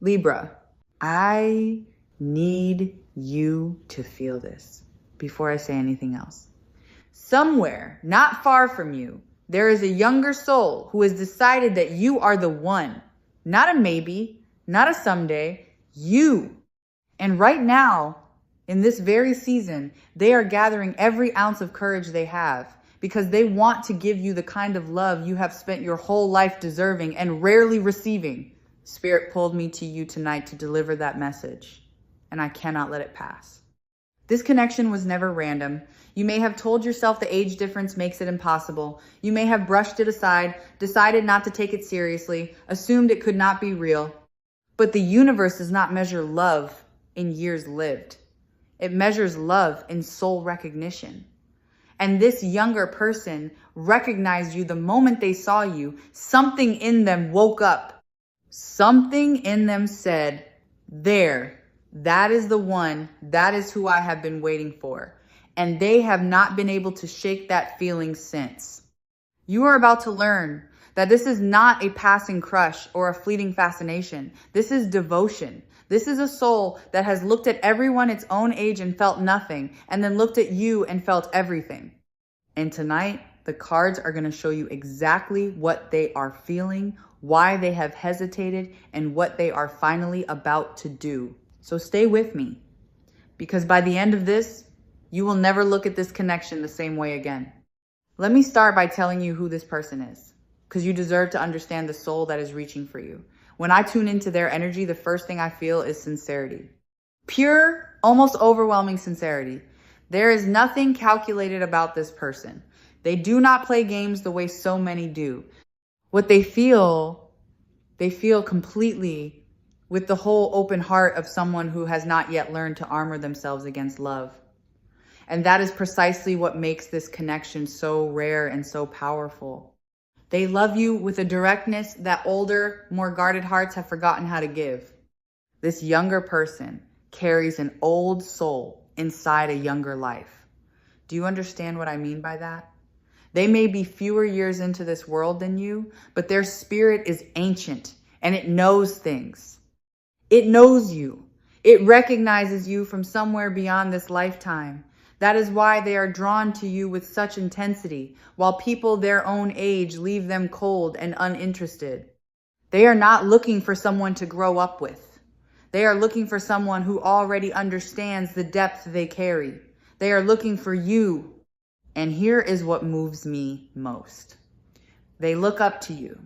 Libra, I need you to feel this before I say anything else. Somewhere, not far from you, there is a younger soul who has decided that you are the one. Not a maybe, not a someday, you. And right now, in this very season, they are gathering every ounce of courage they have because they want to give you the kind of love you have spent your whole life deserving and rarely receiving. Spirit pulled me to you tonight to deliver that message, and I cannot let it pass. This connection was never random. You may have told yourself the age difference makes it impossible. You may have brushed it aside, decided not to take it seriously, assumed it could not be real. But the universe does not measure love in years lived. It measures love in soul recognition. And this younger person recognized you the moment they saw you. Something in them woke up. Something in them said, there, that is the one, that is who I have been waiting for. And they have not been able to shake that feeling since. You are about to learn that this is not a passing crush or a fleeting fascination. This is devotion. This is a soul that has looked at everyone its own age and felt nothing, and then looked at you and felt everything. And tonight, the cards are going to show you exactly what they are feeling, why they have hesitated, and what they are finally about to do. So stay with me, because by the end of this, you will never look at this connection the same way again. Let me start by telling you who this person is, because you deserve to understand the soul that is reaching for you. When I tune into their energy, the first thing I feel is sincerity. Pure, almost overwhelming sincerity. There is nothing calculated about this person. They do not play games the way so many do. What they feel completely with the whole open heart of someone who has not yet learned to armor themselves against love. And that is precisely what makes this connection so rare and so powerful. They love you with a directness that older, more guarded hearts have forgotten how to give. This younger person carries an old soul inside a younger life. Do you understand what I mean by that? They may be fewer years into this world than you, but their spirit is ancient and it knows things. It knows you. It recognizes you from somewhere beyond this lifetime. That is why they are drawn to you with such intensity, while people their own age leave them cold and uninterested. They are not looking for someone to grow up with. They are looking for someone who already understands the depth they carry. They are looking for you. And here is what moves me most. They look up to you.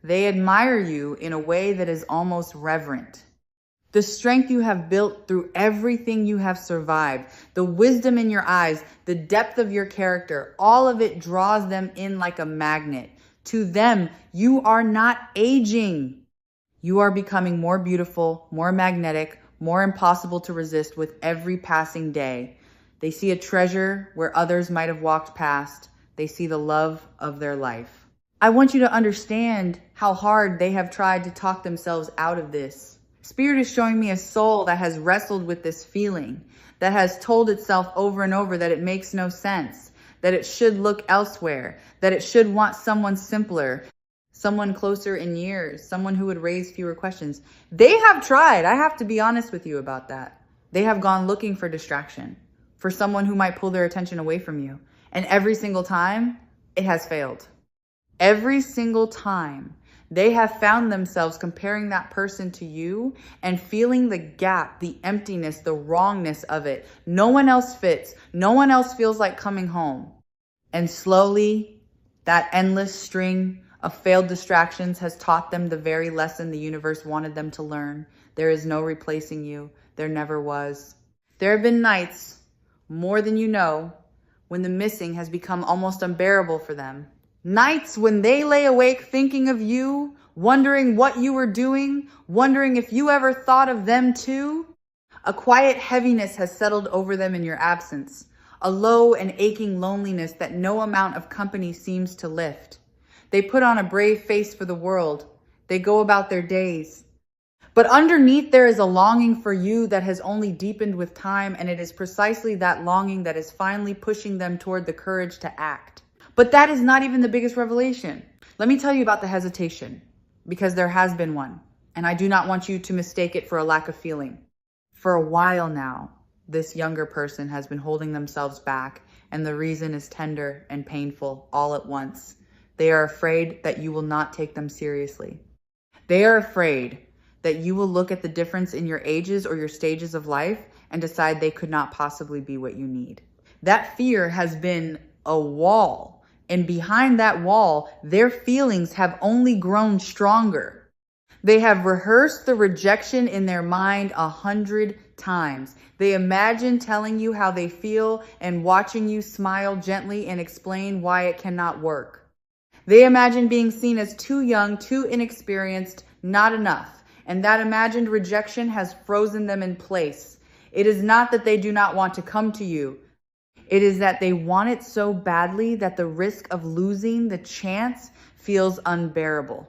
They admire you in a way that is almost reverent. The strength you have built through everything you have survived, the wisdom in your eyes, the depth of your character, all of it draws them in like a magnet. To them, you are not aging. You are becoming more beautiful, more magnetic, more impossible to resist with every passing day. They see a treasure where others might have walked past. They see the love of their life. I want you to understand how hard they have tried to talk themselves out of this. Spirit is showing me a soul that has wrestled with this feeling, that has told itself over and over that it makes no sense, that it should look elsewhere, that it should want someone simpler, someone closer in years, someone who would raise fewer questions. They have tried. I have to be honest with you about that. They have gone looking for distraction, for someone who might pull their attention away from you. And every single time, it has failed. Every single time. They have found themselves comparing that person to you and feeling the gap, the emptiness, the wrongness of it. No one else fits. No one else feels like coming home. And slowly, that endless string of failed distractions has taught them the very lesson the universe wanted them to learn. There is no replacing you. There never was. There have been nights, more than you know, when the missing has become almost unbearable for them. Nights when they lay awake thinking of you, wondering what you were doing, wondering if you ever thought of them too. A quiet heaviness has settled over them in your absence, a low and aching loneliness that no amount of company seems to lift. They put on a brave face for the world. They go about their days. But underneath there is a longing for you that has only deepened with time, and it is precisely that longing that is finally pushing them toward the courage to act. But that is not even the biggest revelation. Let me tell you about the hesitation, because there has been one. And I do not want you to mistake it for a lack of feeling. For a while now, this younger person has been holding themselves back, and the reason is tender and painful all at once. They are afraid that you will not take them seriously. They are afraid that you will look at the difference in your ages or your stages of life and decide they could not possibly be what you need. That fear has been a wall, and behind that wall, their feelings have only grown stronger. They have rehearsed the rejection in their mind 100 times. They imagine telling you how they feel and watching you smile gently and explain why it cannot work. They imagine being seen as too young, too inexperienced, not enough. And that imagined rejection has frozen them in place. It is not that they do not want to come to you. It is that they want it so badly that the risk of losing the chance feels unbearable.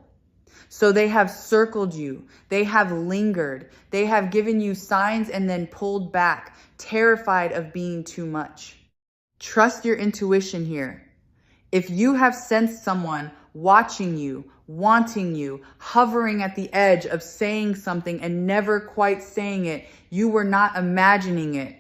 So they have circled you. They have lingered. They have given you signs and then pulled back, terrified of being too much. Trust your intuition here. If you have sensed someone watching you, wanting you, hovering at the edge of saying something and never quite saying it, you were not imagining it.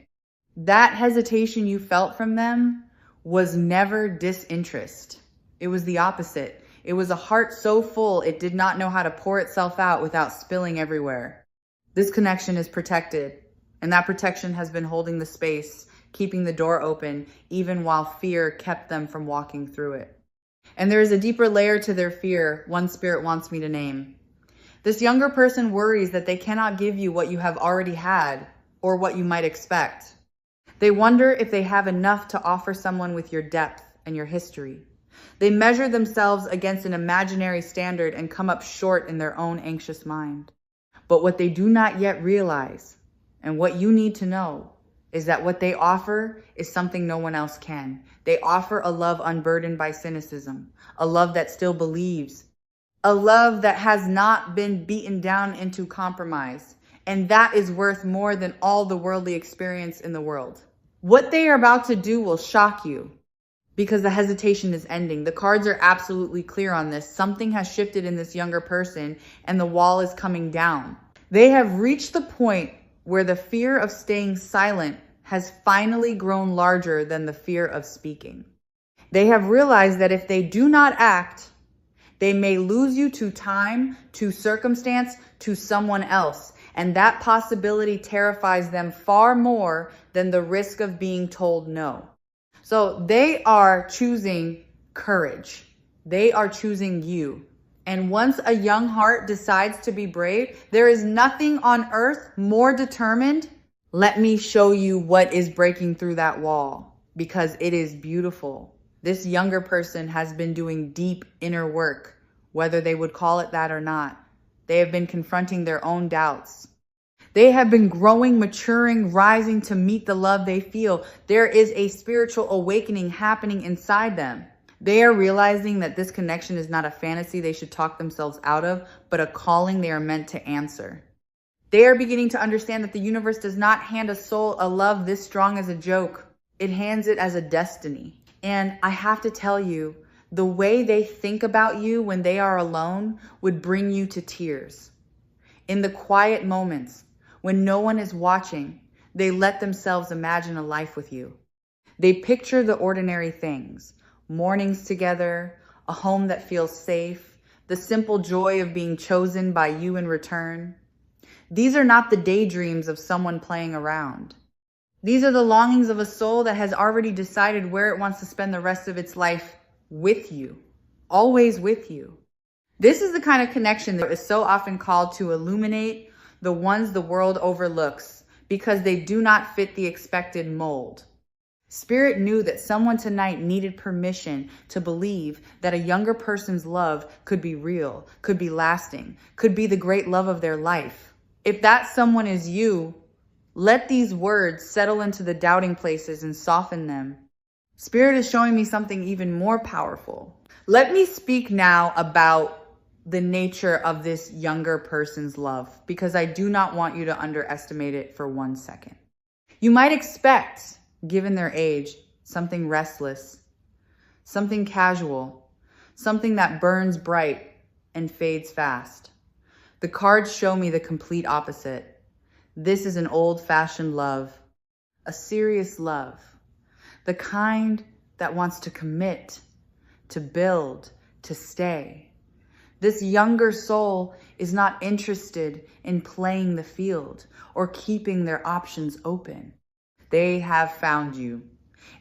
That hesitation you felt from them was never disinterest. It was the opposite. It was a heart so full it did not know how to pour itself out without spilling everywhere. This connection is protected, and that protection has been holding the space, keeping the door open, even while fear kept them from walking through it. And there is a deeper layer to their fear, one spirit wants me to name. This younger person worries that they cannot give you what you have already had or what you might expect. They wonder if they have enough to offer someone with your depth and your history. They measure themselves against an imaginary standard and come up short in their own anxious mind. But what they do not yet realize, and what you need to know, is that what they offer is something no one else can. They offer a love unburdened by cynicism, a love that still believes, a love that has not been beaten down into compromise. And that is worth more than all the worldly experience in the world. What they are about to do will shock you, because the hesitation is ending. The cards are absolutely clear on this. Something has shifted in this younger person and the wall is coming down. They have reached the point where the fear of staying silent has finally grown larger than the fear of speaking. They have realized that if they do not act, they may lose you to time, to circumstance, to someone else. And that possibility terrifies them far more than the risk of being told no. So they are choosing courage. They are choosing you. And once a young heart decides to be brave, there is nothing on earth more determined. Let me show you what is breaking through that wall, because it is beautiful. This younger person has been doing deep inner work, whether they would call it that or not. They have been confronting their own doubts. They have been growing, maturing, rising to meet the love they feel. There is a spiritual awakening happening inside them. They are realizing that this connection is not a fantasy they should talk themselves out of, but a calling they are meant to answer. They are beginning to understand that the universe does not hand a soul a love this strong as a joke. It hands it as a destiny. And I have to tell you, the way they think about you when they are alone would bring you to tears. In the quiet moments, when no one is watching, they let themselves imagine a life with you. They picture the ordinary things, mornings together, a home that feels safe, the simple joy of being chosen by you in return. These are not the daydreams of someone playing around. These are the longings of a soul that has already decided where it wants to spend the rest of its life with you, always with you. This is the kind of connection that is so often called to illuminate the ones the world overlooks because they do not fit the expected mold. Spirit knew that someone tonight needed permission to believe that a younger person's love could be real, could be lasting, could be the great love of their life. If that someone is you, let these words settle into the doubting places and soften them. Spirit is showing me something even more powerful. Let me speak now about the nature of this younger person's love, because I do not want you to underestimate it for 1 second. You might expect, given their age, something restless, something casual, something that burns bright and fades fast. The cards show me the complete opposite. This is an old-fashioned love, a serious love, the kind that wants to commit, to build, to stay. This younger soul is not interested in playing the field or keeping their options open. They have found you,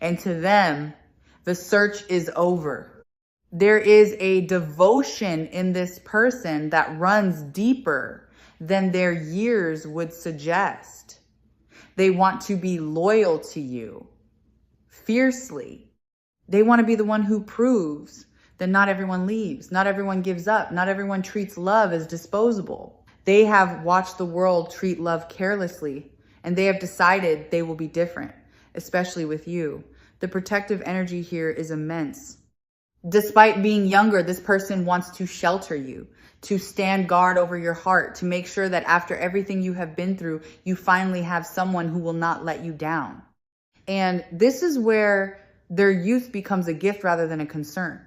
and to them, the search is over. There is a devotion in this person that runs deeper than their years would suggest. They want to be loyal to you fiercely. They want to be the one who proves that not everyone leaves, not everyone gives up, not everyone treats love as disposable. They have watched the world treat love carelessly, and they have decided they will be different, especially with you. The protective energy here is immense. Despite being younger, this person wants to shelter you, to stand guard over your heart, to make sure that after everything you have been through, you finally have someone who will not let you down. And this is where their youth becomes a gift rather than a concern.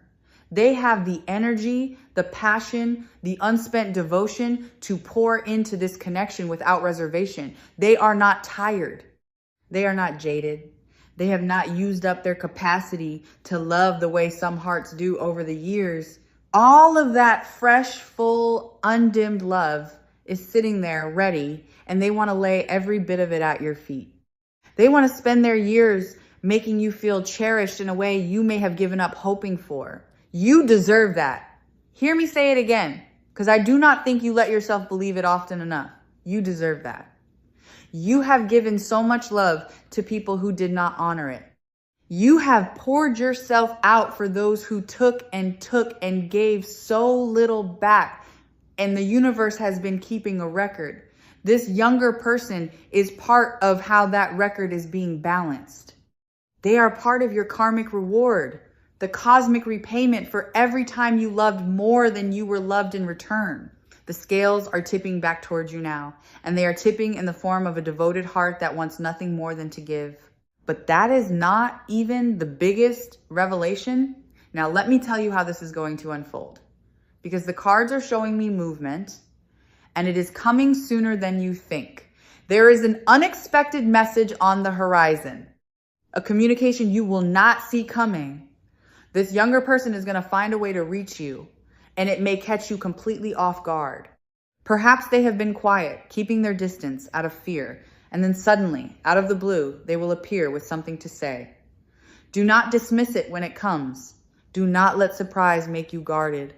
They have the energy, the passion, the unspent devotion to pour into this connection without reservation. They are not tired. They are not jaded. They have not used up their capacity to love the way some hearts do over the years. All of that fresh, full, undimmed love is sitting there ready, and they want to lay every bit of it at your feet. They want to spend their years making you feel cherished in a way you may have given up hoping for. You deserve that. Hear me say it again, because I do not think you let yourself believe it often enough. You deserve that. You have given so much love to people who did not honor it. You have poured yourself out for those who took and gave so little back. And the universe has been keeping a record. This younger person is part of how that record is being balanced. They are part of your karmic reward, the cosmic repayment for every time you loved more than you were loved in return. The scales are tipping back towards you now, and they are tipping in the form of a devoted heart that wants nothing more than to give. But that is not even the biggest revelation. Now, let me tell you how this is going to unfold, because the cards are showing me movement, and it is coming sooner than you think. There is an unexpected message on the horizon, a communication you will not see coming. This younger person is going to find a way to reach you, and it may catch you completely off guard. Perhaps they have been quiet, keeping their distance out of fear, and then suddenly, out of the blue, they will appear with something to say. Do not dismiss it when it comes. Do not let surprise make you guarded.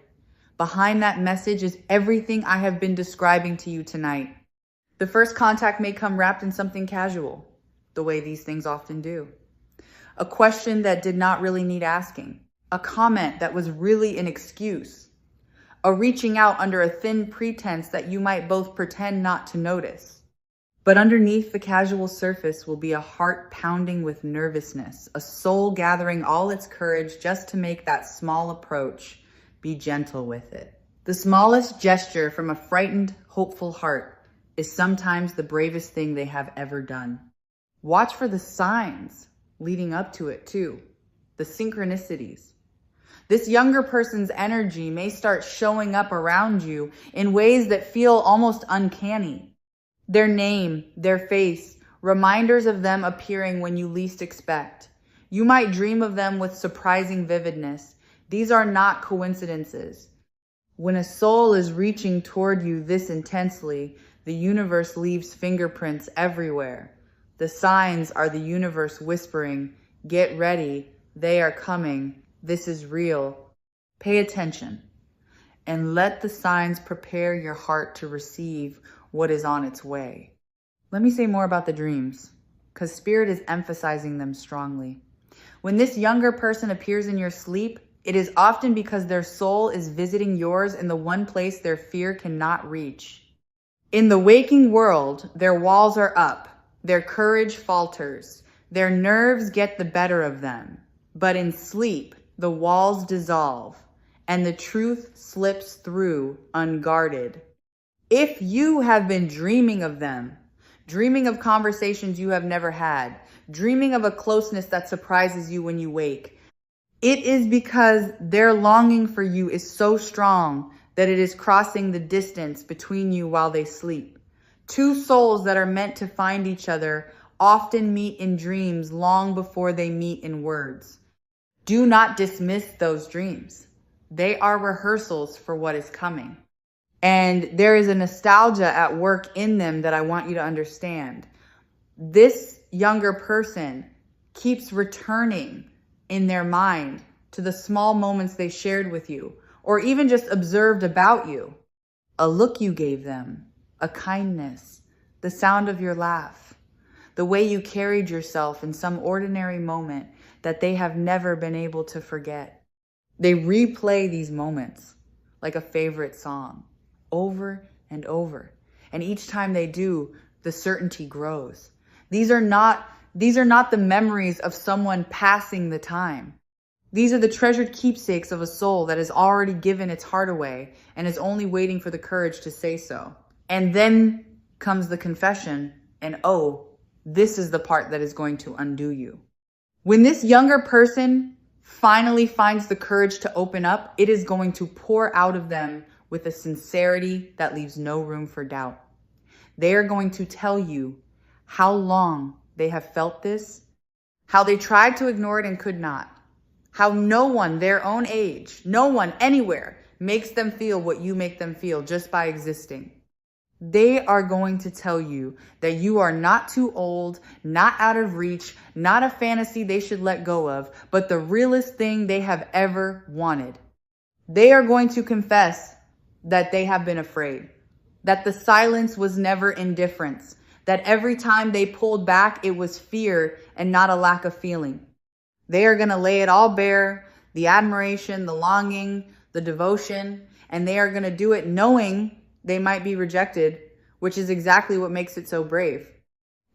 Behind that message is everything I have been describing to you tonight. The first contact may come wrapped in something casual, the way these things often do. A question that did not really need asking. A comment that was really an excuse. A reaching out under a thin pretense that you might both pretend not to notice. But underneath the casual surface will be a heart pounding with nervousness, a soul gathering all its courage just to make that small approach. Be gentle with it. The smallest gesture from a frightened, hopeful heart is sometimes the bravest thing they have ever done. Watch for the signs leading up to it too, the synchronicities. This younger person's energy may start showing up around you in ways that feel almost uncanny. Their name, their face, reminders of them appearing when you least expect. You might dream of them with surprising vividness. These are not coincidences. When a soul is reaching toward you this intensely, the universe leaves fingerprints everywhere. The signs are the universe whispering, "Get ready, they are coming. This is real." Pay attention and let the signs prepare your heart to receive what is on its way. Let me say more about the dreams, because Spirit is emphasizing them strongly. When this younger person appears in your sleep, it is often because their soul is visiting yours in the one place their fear cannot reach. In the waking world, their walls are up, their courage falters, their nerves get the better of them. But in sleep, the walls dissolve, and the truth slips through unguarded. If you have been dreaming of them, dreaming of conversations you have never had, dreaming of a closeness that surprises you when you wake, it is because their longing for you is so strong that it is crossing the distance between you while they sleep. Two souls that are meant to find each other often meet in dreams long before they meet in words. Do not dismiss those dreams. They are rehearsals for what is coming. And there is a nostalgia at work in them that I want you to understand. This younger person keeps returning in their mind to the small moments they shared with you, or even just observed about you. A look you gave them, a kindness, the sound of your laugh, the way you carried yourself in some ordinary moment that they have never been able to forget. They replay these moments like a favorite song over and over. And each time they do, the certainty grows. These are not the memories of someone passing the time. These are the treasured keepsakes of a soul that has already given its heart away and is only waiting for the courage to say so. And then comes the confession, and oh, this is the part that is going to undo you. When this younger person finally finds the courage to open up, it is going to pour out of them with a sincerity that leaves no room for doubt. They are going to tell you how long they have felt this, how they tried to ignore it and could not, how no one their own age, no one anywhere makes them feel what you make them feel just by existing. They are going to tell you that you are not too old, not out of reach, not a fantasy they should let go of, but the realest thing they have ever wanted. They are going to confess that they have been afraid, that the silence was never indifference, that every time they pulled back, it was fear and not a lack of feeling. They are going to lay it all bare, the admiration, the longing, the devotion, and they are going to do it knowing they might be rejected, which is exactly what makes it so brave.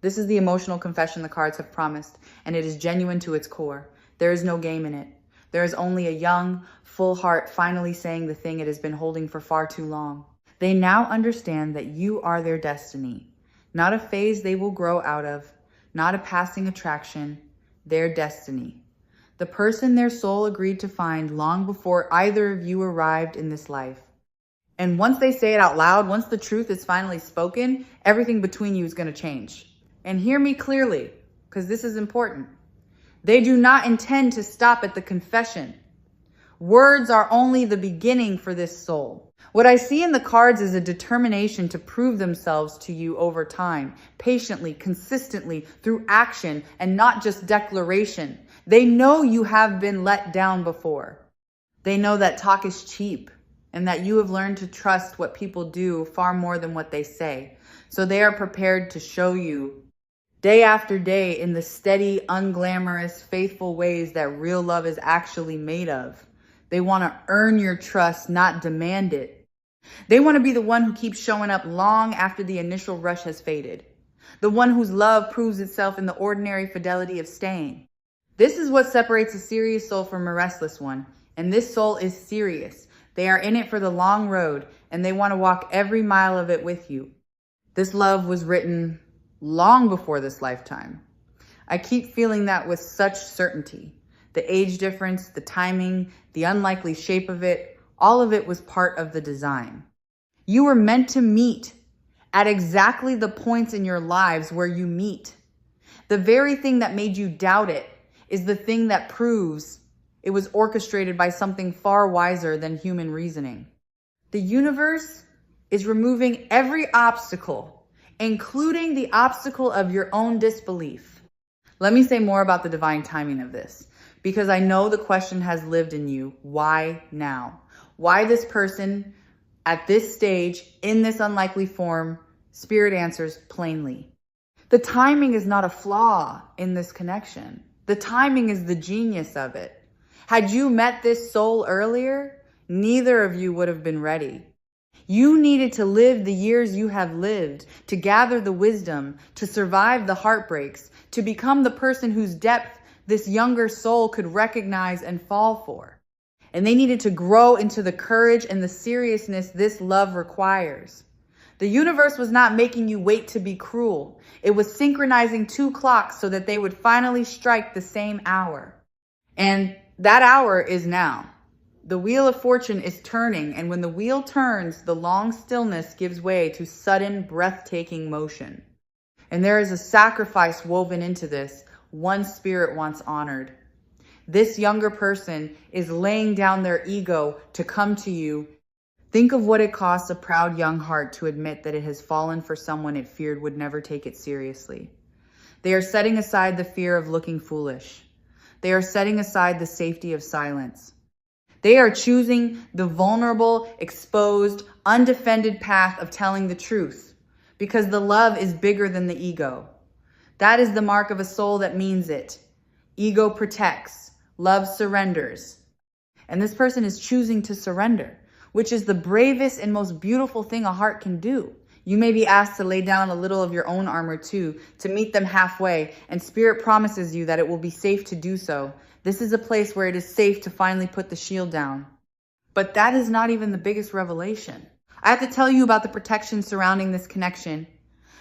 This is the emotional confession the cards have promised, and it is genuine to its core. There is no game in it. There is only a young, full heart finally saying the thing it has been holding for far too long. They now understand that you are their destiny, not a phase they will grow out of, not a passing attraction, their destiny. The person their soul agreed to find long before either of you arrived in this life. And once they say it out loud, once the truth is finally spoken, everything between you is going to change. And hear me clearly, because this is important. They do not intend to stop at the confession. Words are only the beginning for this soul. What I see in the cards is a determination to prove themselves to you over time, patiently, consistently, through action, and not just declaration. They know you have been let down before. They know that talk is cheap, and that you have learned to trust what people do far more than what they say. So they are prepared to show you day after day in the steady, unglamorous, faithful ways that real love is actually made of. They want to earn your trust, not demand it. They want to be the one who keeps showing up long after the initial rush has faded. The one whose love proves itself in the ordinary fidelity of staying. This is what separates a serious soul from a restless one. And this soul is serious. They are in it for the long road, and they want to walk every mile of it with you. This love was written long before this lifetime. I keep feeling that with such certainty. The age difference, the timing, the unlikely shape of it, all of it was part of the design. You were meant to meet at exactly the points in your lives where you meet. The very thing that made you doubt it is the thing that proves it was orchestrated by something far wiser than human reasoning. The universe is removing every obstacle, including the obstacle of your own disbelief. Let me say more about the divine timing of this, because I know the question has lived in you. Why now? Why this person at this stage, in this unlikely form? Spirit answers plainly. The timing is not a flaw in this connection. The timing is the genius of it. Had you met this soul earlier, neither of you would have been ready. You needed to live the years you have lived, to gather the wisdom, to survive the heartbreaks, to become the person whose depth this younger soul could recognize and fall for. And they needed to grow into the courage and the seriousness this love requires. The universe was not making you wait to be cruel. It was synchronizing two clocks so that they would finally strike the same hour. And that hour is now. The wheel of fortune is turning, and when the wheel turns, the long stillness gives way to sudden, breathtaking motion. And there is a sacrifice woven into this, one spirit wants honored. This younger person is laying down their ego to come to you. Think of what it costs a proud young heart to admit that it has fallen for someone it feared would never take it seriously. They are setting aside the fear of looking foolish. They are setting aside the safety of silence. They are choosing the vulnerable, exposed, undefended path of telling the truth, because the love is bigger than the ego. That is the mark of a soul that means it. Ego protects, love surrenders. And this person is choosing to surrender, which is the bravest and most beautiful thing a heart can do. You may be asked to lay down a little of your own armor too, to meet them halfway, and Spirit promises you that it will be safe to do so. This is a place where it is safe to finally put the shield down. But that is not even the biggest revelation. I have to tell you about the protection surrounding this connection,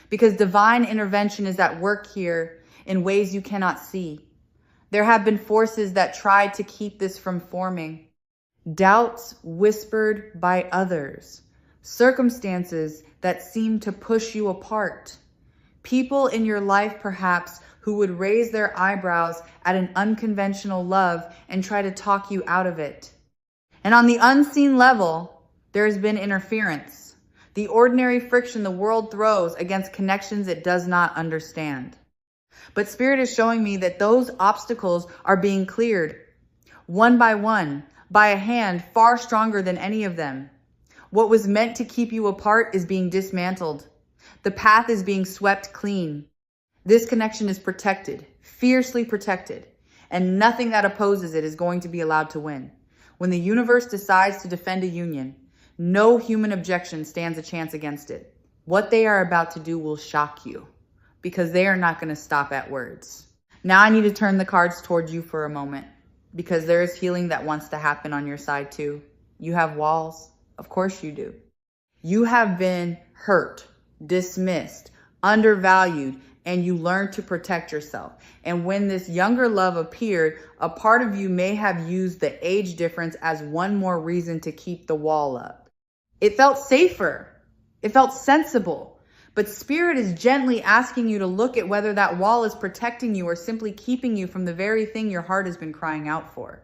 because divine intervention is at work here in ways you cannot see. There have been forces that tried to keep this from forming. Doubts whispered by others. Circumstances that seem to push you apart. People in your life, perhaps, who would raise their eyebrows at an unconventional love and try to talk you out of it. And on the unseen level, there has been interference. The ordinary friction the world throws against connections it does not understand. But Spirit is showing me that those obstacles are being cleared, one, by a hand far stronger than any of them. What was meant to keep you apart is being dismantled. The path is being swept clean. This connection is protected, fiercely protected, and nothing that opposes it is going to be allowed to win. When the universe decides to defend a union, no human objection stands a chance against it. What they are about to do will shock you, because they are not going to stop at words. Now I need to turn the cards towards you for a moment, because there is healing that wants to happen on your side too. You have walls. Of course you do. You have been hurt, dismissed, undervalued, and you learned to protect yourself. And when this younger love appeared, a part of you may have used the age difference as one more reason to keep the wall up. It felt safer. It felt sensible. But Spirit is gently asking you to look at whether that wall is protecting you or simply keeping you from the very thing your heart has been crying out for.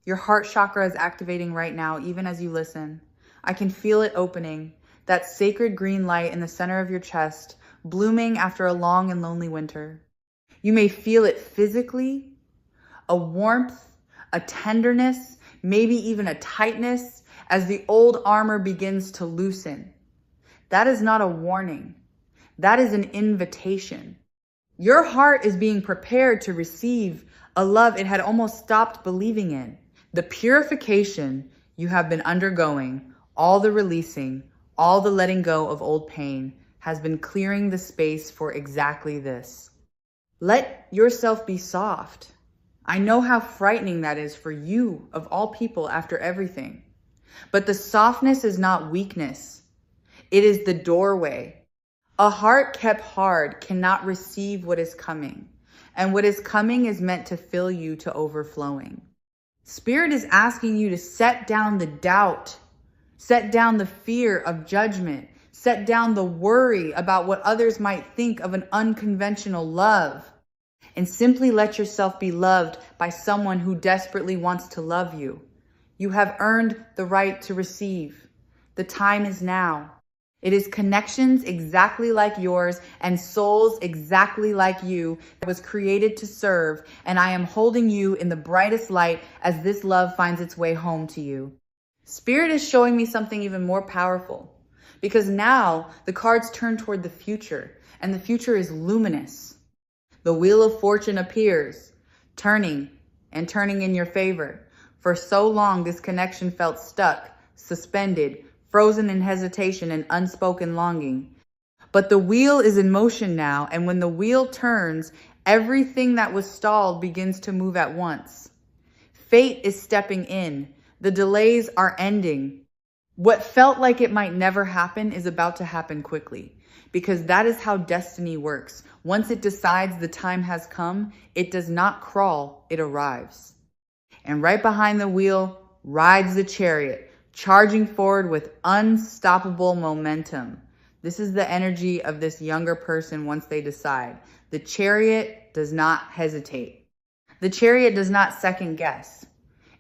Your heart chakra is activating right now, even as you listen. I can feel it opening, that sacred green light in the center of your chest, blooming after a long and lonely winter. You may feel it physically, a warmth, a tenderness, maybe even a tightness as the old armor begins to loosen. That is not a warning. That is an invitation. Your heart is being prepared to receive a love it had almost stopped believing in. The purification you have been undergoing, all the releasing, all the letting go of old pain, has been clearing the space for exactly this. Let yourself be soft. I know how frightening that is for you, of all people, after everything. But the softness is not weakness. It is the doorway. A heart kept hard cannot receive what is coming. And what is coming is meant to fill you to overflowing. Spirit is asking you to set down the doubt, set down the fear of judgment, set down the worry about what others might think of an unconventional love, and simply let yourself be loved by someone who desperately wants to love you. You have earned the right to receive. The time is now. It is connections exactly like yours and souls exactly like you that was created to serve, and I am holding you in the brightest light as this love finds its way home to you. Spirit is showing me something even more powerful, because now the cards turn toward the future, and the future is luminous. The Wheel of Fortune appears, turning and turning in your favor. For so long, this connection felt stuck, suspended, frozen in hesitation and unspoken longing. But the wheel is in motion now, and when the wheel turns, everything that was stalled begins to move at once. Fate is stepping in. The delays are ending. What felt like it might never happen is about to happen quickly, because that is how destiny works. Once it decides the time has come, it does not crawl, it arrives. And right behind the wheel, rides the chariot, charging forward with unstoppable momentum. This is the energy of this younger person once they decide. The chariot does not hesitate. The chariot does not second guess.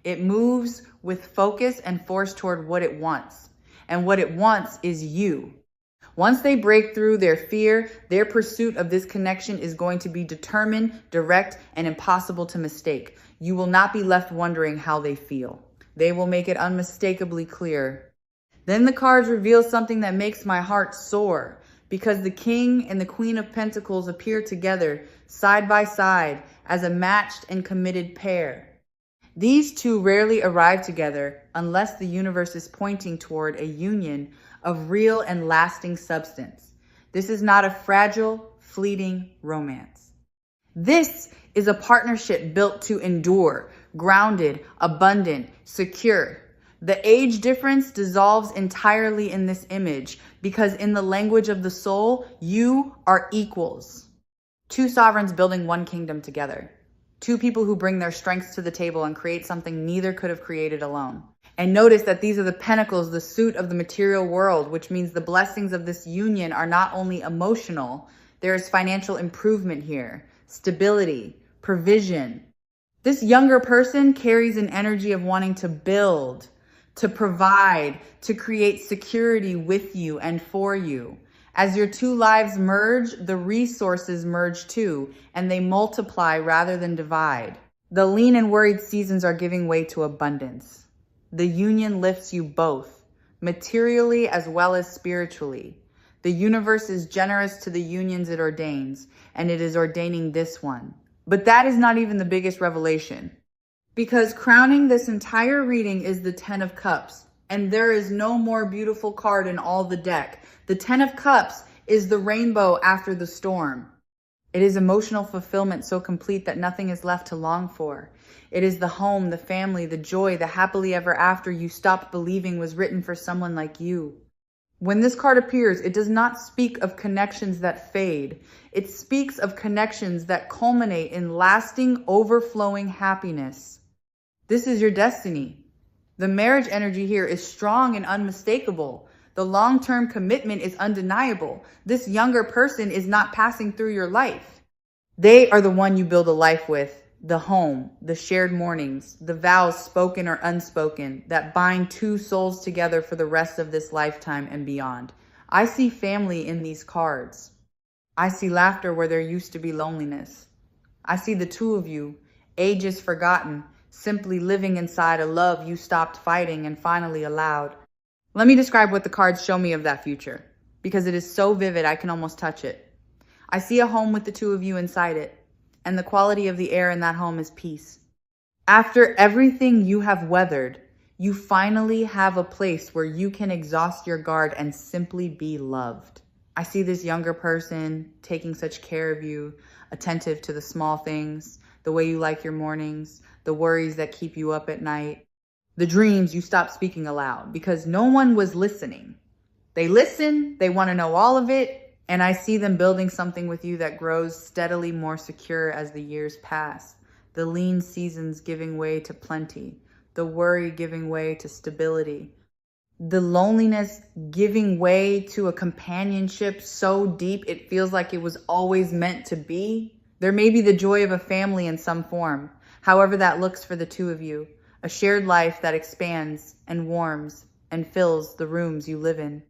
It moves with focus and force toward what it wants. And what it wants is you. Once they break through their fear, their pursuit of this connection is going to be determined, direct, and impossible to mistake. You will not be left wondering how they feel. They will make it unmistakably clear. Then the cards reveal something that makes my heart soar, because the King and the Queen of Pentacles appear together, side by side, as a matched and committed pair. These two rarely arrive together unless the universe is pointing toward a union of real and lasting substance. This is not a fragile, fleeting romance. This is a partnership built to endure, grounded, abundant, secure. The age difference dissolves entirely in this image because in the language of the soul, you are equals. Two sovereigns building one kingdom together. Two people who bring their strengths to the table and create something neither could have created alone. And notice that these are the pentacles, the suit of the material world, which means the blessings of this union are not only emotional, there is financial improvement here, stability, provision. This younger person carries an energy of wanting to build, to provide, to create security with you and for you. As your two lives merge, the resources merge too, and they multiply rather than divide. The lean and worried seasons are giving way to abundance. The union lifts you both, materially as well as spiritually. The universe is generous to the unions it ordains, and it is ordaining this one. But that is not even the biggest revelation, because crowning this entire reading is the Ten of Cups, and there is no more beautiful card in all the deck. The Ten of Cups is the rainbow after the storm. It is emotional fulfillment so complete that nothing is left to long for. It is the home, the family, the joy, the happily ever after you stopped believing was written for someone like you. When this card appears, it does not speak of connections that fade. It speaks of connections that culminate in lasting, overflowing happiness. This is your destiny. The marriage energy here is strong and unmistakable. The long-term commitment is undeniable. This younger person is not passing through your life. They are the one you build a life with. The home, the shared mornings, the vows spoken or unspoken that bind two souls together for the rest of this lifetime and beyond. I see family in these cards. I see laughter where there used to be loneliness. I see the two of you, ages forgotten, simply living inside a love you stopped fighting and finally allowed. Let me describe what the cards show me of that future, because it is so vivid I can almost touch it. I see a home with the two of you inside it. And the quality of the air in that home is peace. After everything you have weathered, you finally have a place where you can exhaust your guard and simply be loved. I see this younger person taking such care of you, attentive to the small things, the way you like your mornings, the worries that keep you up at night, the dreams you stopped speaking aloud because no one was listening. They listen, they want to know all of it, and I see them building something with you that grows steadily more secure as the years pass. The lean seasons giving way to plenty. The worry giving way to stability. The loneliness giving way to a companionship so deep it feels like it was always meant to be. There may be the joy of a family in some form, however that looks for the two of you. A shared life that expands and warms and fills the rooms you live in.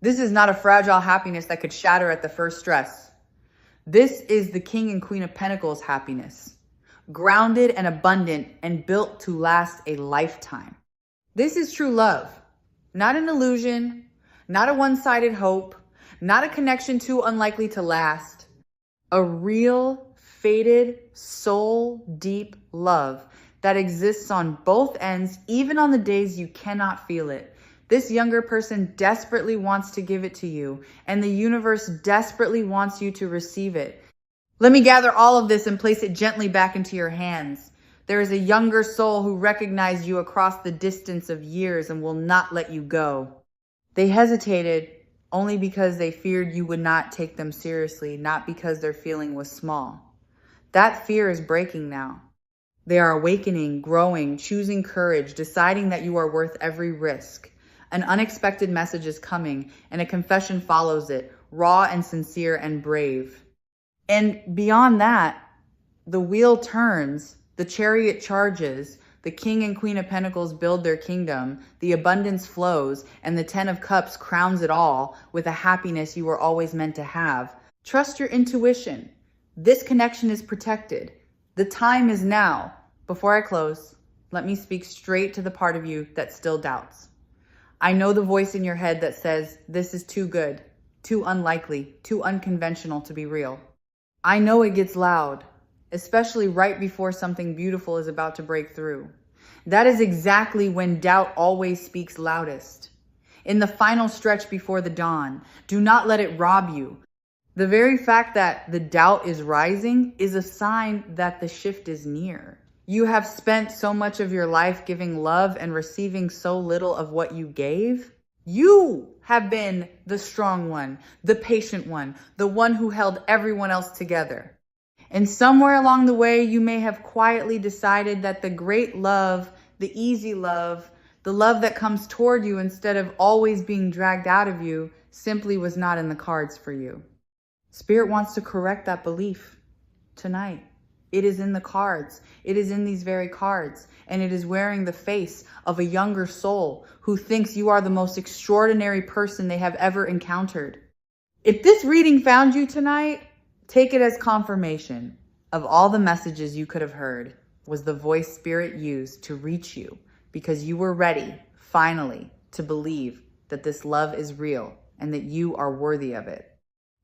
This is not a fragile happiness that could shatter at the first stress. This is the King and Queen of Pentacles happiness, grounded and abundant and built to last a lifetime. This is true love, not an illusion, not a one-sided hope, not a connection too unlikely to last. A real, fated, soul-deep love that exists on both ends, even on the days you cannot feel it. This younger person desperately wants to give it to you, and the universe desperately wants you to receive it. Let me gather all of this and place it gently back into your hands. There is a younger soul who recognized you across the distance of years and will not let you go. They hesitated only because they feared you would not take them seriously, not because their feeling was small. That fear is breaking now. They are awakening, growing, choosing courage, deciding that you are worth every risk. An unexpected message is coming, and a confession follows it, raw and sincere and brave. And beyond that, the wheel turns, the chariot charges, the King and Queen of Pentacles build their kingdom, the abundance flows, and the Ten of Cups crowns it all with a happiness you were always meant to have. Trust your intuition. This connection is protected. The time is now. Before I close, let me speak straight to the part of you that still doubts. I know the voice in your head that says, this is too good, too unlikely, too unconventional to be real. I know it gets loud, especially right before something beautiful is about to break through. That is exactly when doubt always speaks loudest. In the final stretch before the dawn, do not let it rob you. The very fact that the doubt is rising is a sign that the shift is near. You have spent so much of your life giving love and receiving so little of what you gave. You have been the strong one, the patient one, the one who held everyone else together. And somewhere along the way, you may have quietly decided that the great love, the easy love, the love that comes toward you instead of always being dragged out of you, simply was not in the cards for you. Spirit wants to correct that belief tonight. It is in the cards. It is in these very cards. And it is wearing the face of a younger soul who thinks you are the most extraordinary person they have ever encountered. If this reading found you tonight, take it as confirmation of all the messages you could have heard was the voice Spirit used to reach you because you were ready, finally, to believe that this love is real and that you are worthy of it.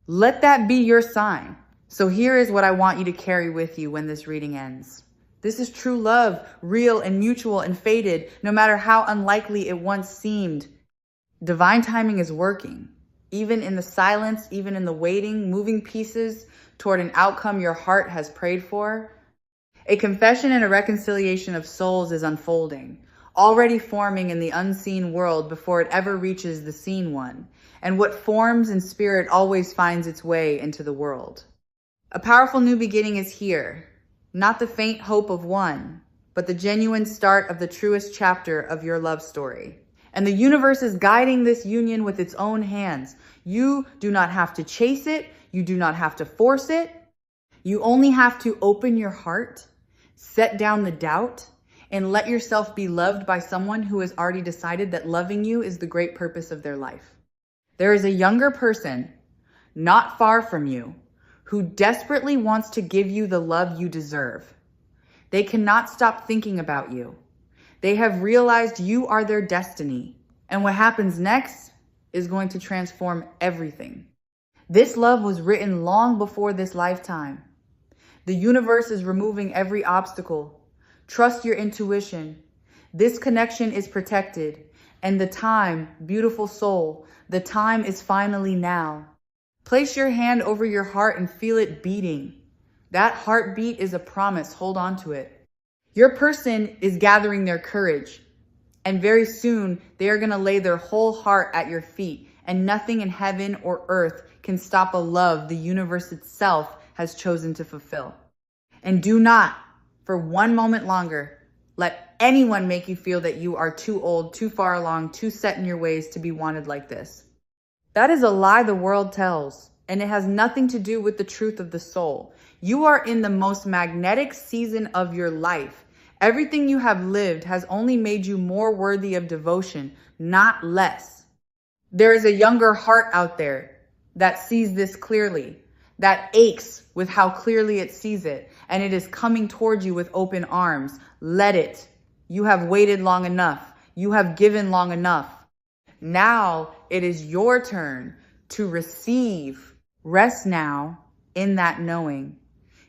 Let that be your sign. So here is what I want you to carry with you when this reading ends. This is true love, real and mutual and fated, no matter how unlikely it once seemed. Divine timing is working. Even in the silence, even in the waiting, moving pieces toward an outcome your heart has prayed for. A confession and a reconciliation of souls is unfolding, already forming in the unseen world before it ever reaches the seen one. And what forms in spirit always finds its way into the world. A powerful new beginning is here, not the faint hope of one, but the genuine start of the truest chapter of your love story. And the universe is guiding this union with its own hands. You do not have to chase it. You do not have to force it. You only have to open your heart, set down the doubt, and let yourself be loved by someone who has already decided that loving you is the great purpose of their life. There is a younger person, not far from you, who desperately wants to give you the love you deserve. They cannot stop thinking about you. They have realized you are their destiny. And what happens next is going to transform everything. This love was written long before this lifetime. The universe is removing every obstacle. Trust your intuition. This connection is protected. And the time, beautiful soul, the time is finally now. Place your hand over your heart and feel it beating. That heartbeat is a promise. Hold on to it. Your person is gathering their courage. And very soon, they are going to lay their whole heart at your feet. And nothing in heaven or earth can stop a love the universe itself has chosen to fulfill. And do not, for one moment longer, let anyone make you feel that you are too old, too far along, too set in your ways to be wanted like this. That is a lie the world tells, and it has nothing to do with the truth of the soul. You are in the most magnetic season of your life. Everything you have lived has only made you more worthy of devotion, not less. There is a younger heart out there that sees this clearly, that aches with how clearly it sees it, and it is coming towards you with open arms. Let it. You have waited long enough. You have given long enough. Now it is your turn to receive. Rest now in that knowing.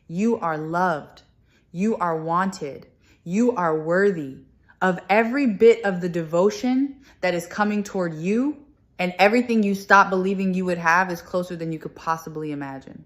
You are loved. You are wanted. You are worthy of every bit of the devotion that is coming toward you, and everything you stop believing you would have is closer than you could possibly imagine.